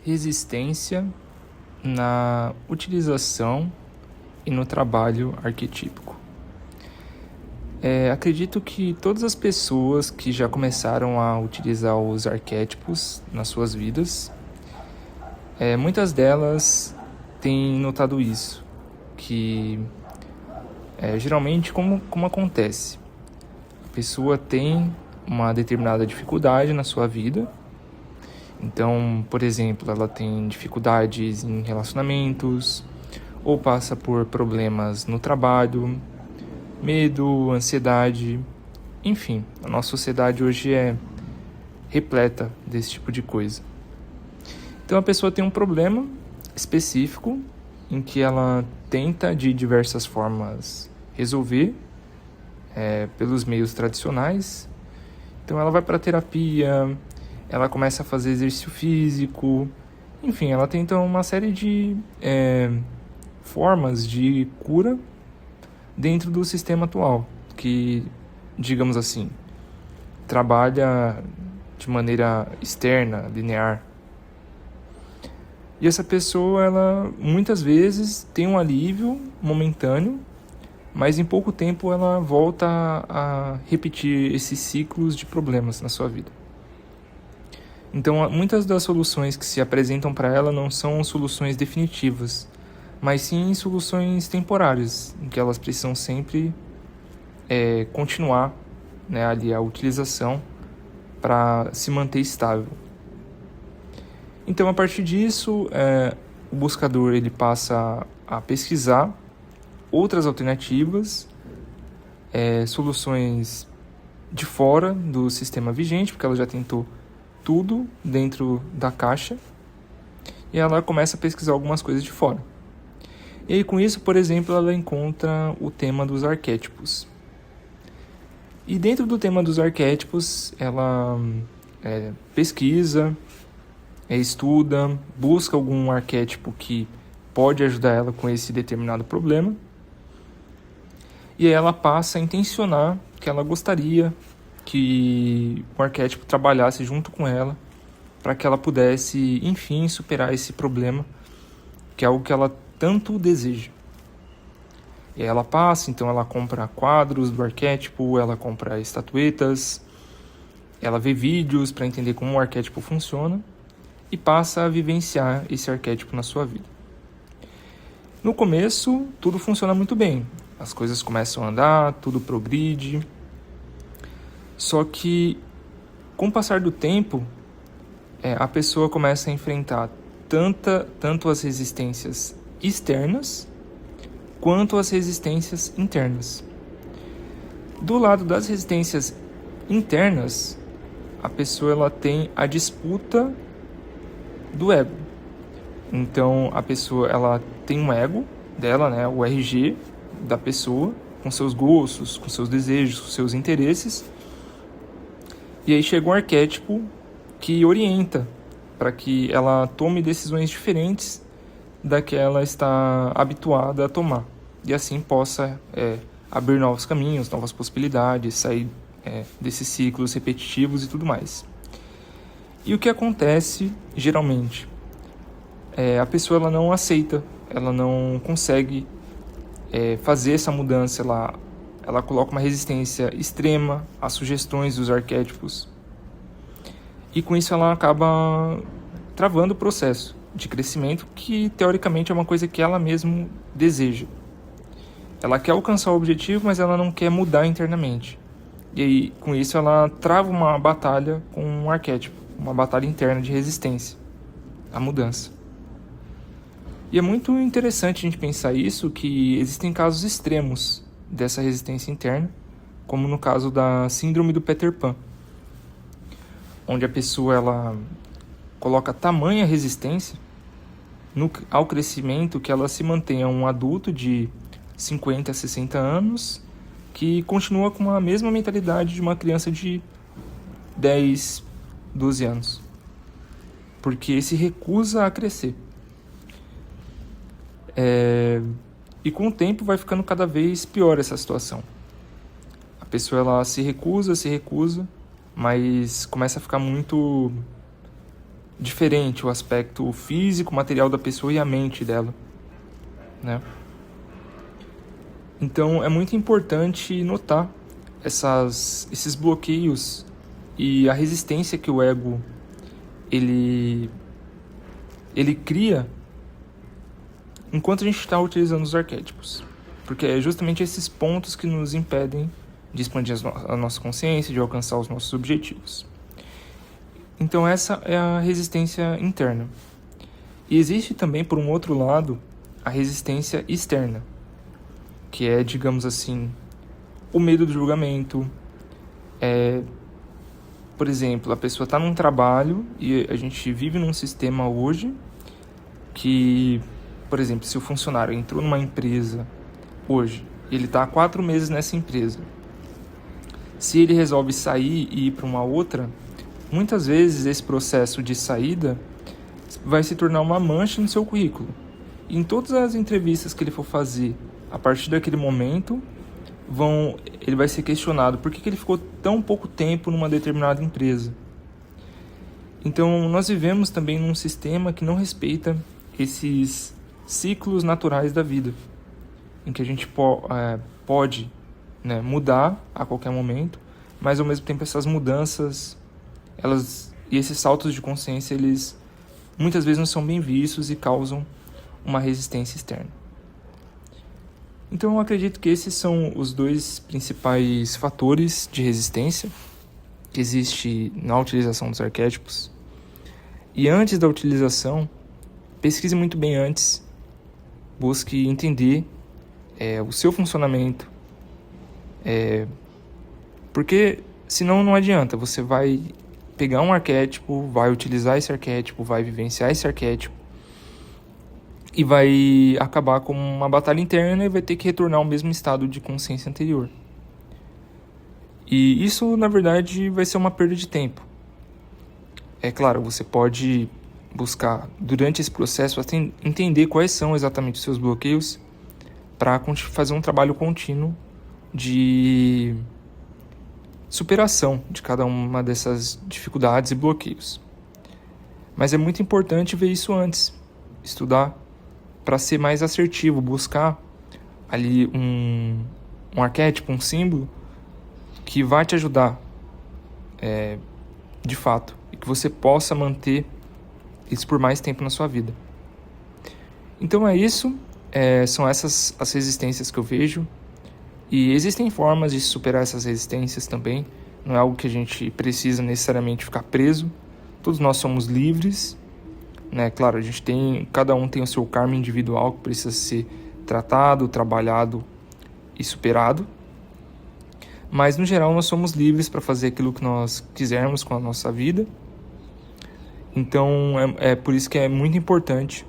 resistência na utilização e no trabalho arquetípico. Acredito que todas as pessoas que já começaram a utilizar os arquétipos nas suas vidas, muitas delas têm notado isso, que geralmente como acontece? A pessoa tem uma determinada dificuldade na sua vida. Então, por exemplo, ela tem dificuldades em relacionamentos, ou passa por problemas no trabalho, medo, ansiedade, enfim, a nossa sociedade hoje é repleta desse tipo de coisa. Então a pessoa tem um problema específico em que ela tenta de diversas formas resolver pelos meios tradicionais. Então ela vai para terapia, ela começa a fazer exercício físico, enfim, ela tenta uma série de formas de cura dentro do sistema atual, que, digamos assim, trabalha de maneira externa, linear. E essa pessoa, ela muitas vezes tem um alívio momentâneo, mas em pouco tempo ela volta a repetir esses ciclos de problemas na sua vida. Então, muitas das soluções que se apresentam para ela não são soluções definitivas, mas sim soluções temporárias, em que elas precisam sempre continuar ali a utilização para se manter estável. Então, a partir disso, o buscador ele passa a pesquisar outras alternativas, soluções de fora do sistema vigente, porque ela já tentou tudo dentro da caixa, e ela começa a pesquisar algumas coisas de fora. E aí, com isso, por exemplo, ela encontra o tema dos arquétipos. E dentro do tema dos arquétipos, ela pesquisa, estuda, busca algum arquétipo que pode ajudar ela com esse determinado problema. E aí ela passa a intencionar que ela gostaria que o arquétipo trabalhasse junto com ela para que ela pudesse, enfim, superar esse problema, que é algo que ela tanto deseja. E aí ela passa, então ela compra quadros do arquétipo, ela compra estatuetas, ela vê vídeos para entender como o arquétipo funciona e passa a vivenciar esse arquétipo na sua vida. No começo, tudo funciona muito bem. As coisas começam a andar, tudo progride. Só que, com o passar do tempo, a pessoa começa a enfrentar tanto as resistências externas quanto as resistências internas. Do lado das resistências internas, a pessoa ela tem a disputa do ego. Então, a pessoa ela tem um ego dela, o RG da pessoa, com seus gostos, com seus desejos, com seus interesses. E aí chega um arquétipo que orienta para que ela tome decisões diferentes da que ela está habituada a tomar. E assim possa abrir novos caminhos, novas possibilidades, sair desses ciclos repetitivos e tudo mais. E o que acontece, geralmente, a pessoa ela não aceita, ela não consegue fazer essa mudança, ela coloca uma resistência extrema às sugestões dos arquétipos. E com isso ela acaba travando o processo de crescimento, que teoricamente é uma coisa que ela mesma deseja. Ela quer alcançar o objetivo, mas ela não quer mudar internamente. E aí, com isso, ela trava uma batalha com um arquétipo, uma batalha interna de resistência à mudança. E é muito interessante a gente pensar isso, que existem casos extremos dessa resistência interna, como no caso da síndrome do Peter Pan, onde a pessoa ela coloca tamanha resistência ao crescimento que ela se mantenha um adulto de 50 a 60 anos que continua com a mesma mentalidade de uma criança de 10, 12 anos, porque se recusa a crescer. E com o tempo vai ficando cada vez pior essa situação. A pessoa ela se recusa, mas começa a ficar muito diferente, o aspecto físico, material da pessoa e a mente dela, né? Então é muito importante notar esses bloqueios e a resistência que o ego ele cria enquanto a gente está utilizando os arquétipos, porque é justamente esses pontos que nos impedem de expandir a nossa consciência, de alcançar os nossos objetivos. Então essa é a resistência interna. E existe também, por um outro lado, a resistência externa, que é, digamos assim, o medo do julgamento. Por exemplo, a pessoa está num trabalho e a gente vive num sistema hoje que, por exemplo, se o funcionário entrou numa empresa hoje, ele está há 4 meses nessa empresa. Se ele resolve sair e ir para uma outra, muitas vezes esse processo de saída vai se tornar uma mancha no seu currículo. E em todas as entrevistas que ele for fazer a partir daquele momento, ele vai ser questionado por que ele ficou tão pouco tempo numa determinada empresa. Então, nós vivemos também num sistema que não respeita esses ciclos naturais da vida, em que a gente pode, né, mudar a qualquer momento, mas ao mesmo tempo essas mudanças e esses saltos de consciência, eles muitas vezes não são bem vistos e causam uma resistência externa. Então eu acredito que esses são os 2 principais fatores de resistência que existe na utilização dos arquétipos. E antes da utilização, pesquise muito bem antes, busque entender o seu funcionamento, porque senão não adianta, você vai pegar um arquétipo, vai utilizar esse arquétipo, vai vivenciar esse arquétipo e vai acabar com uma batalha interna e vai ter que retornar ao mesmo estado de consciência anterior. E isso, na verdade, vai ser uma perda de tempo. É claro, você pode buscar, durante esse processo, entender quais são exatamente os seus bloqueios para fazer um trabalho contínuo de superação de cada uma dessas dificuldades e bloqueios. Mas é muito importante ver isso antes, estudar para ser mais assertivo, buscar ali um arquétipo, um símbolo que vai te ajudar de fato e que você possa manter isso por mais tempo na sua vida. Então é isso, são essas as resistências que eu vejo. E existem formas de superar essas resistências também. Não é algo que a gente precisa necessariamente ficar preso. Todos nós somos livres, né? Claro, cada um tem o seu karma individual que precisa ser tratado, trabalhado e superado. Mas no geral nós somos livres para fazer aquilo que nós quisermos com a nossa vida. Então é por isso que é muito importante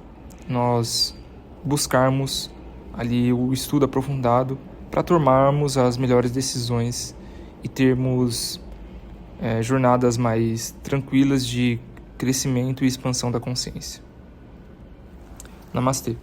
nós buscarmos ali o estudo aprofundado para tomarmos as melhores decisões e termos jornadas mais tranquilas de crescimento e expansão da consciência. Namastê.